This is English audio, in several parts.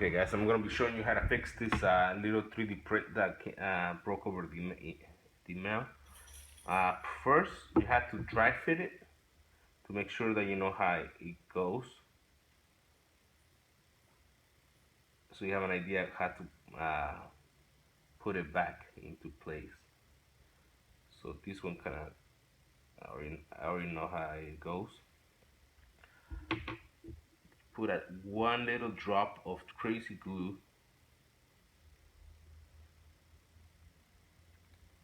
Okay guys, I'm gonna be showing you how to fix this little 3D print that broke over the mail. First, you have to dry fit it to make sure that you know how it goes, so you have an idea of how to put it back into place. So this one kind of, I already know how it goes. Put one little drop of crazy glue,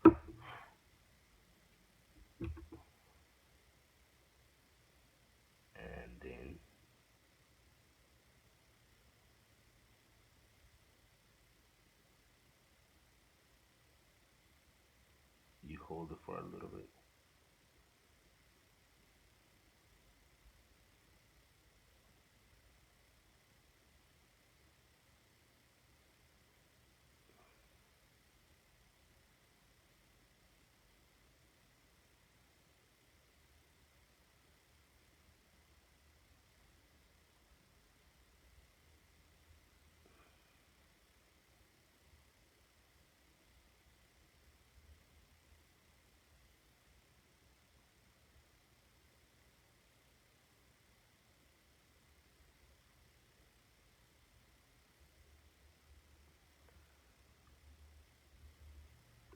and then you hold it for a little bit.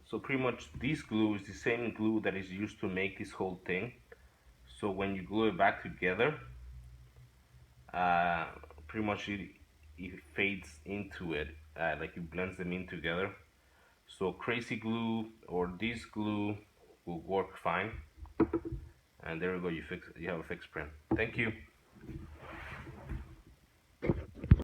So pretty much this glue is the same glue that is used to make this whole thing. So when you glue it back together, uh, pretty much it fades into it, like it blends them in together. So crazy glue or this glue will work fine. And there we go, you have a fixed print. Thank you.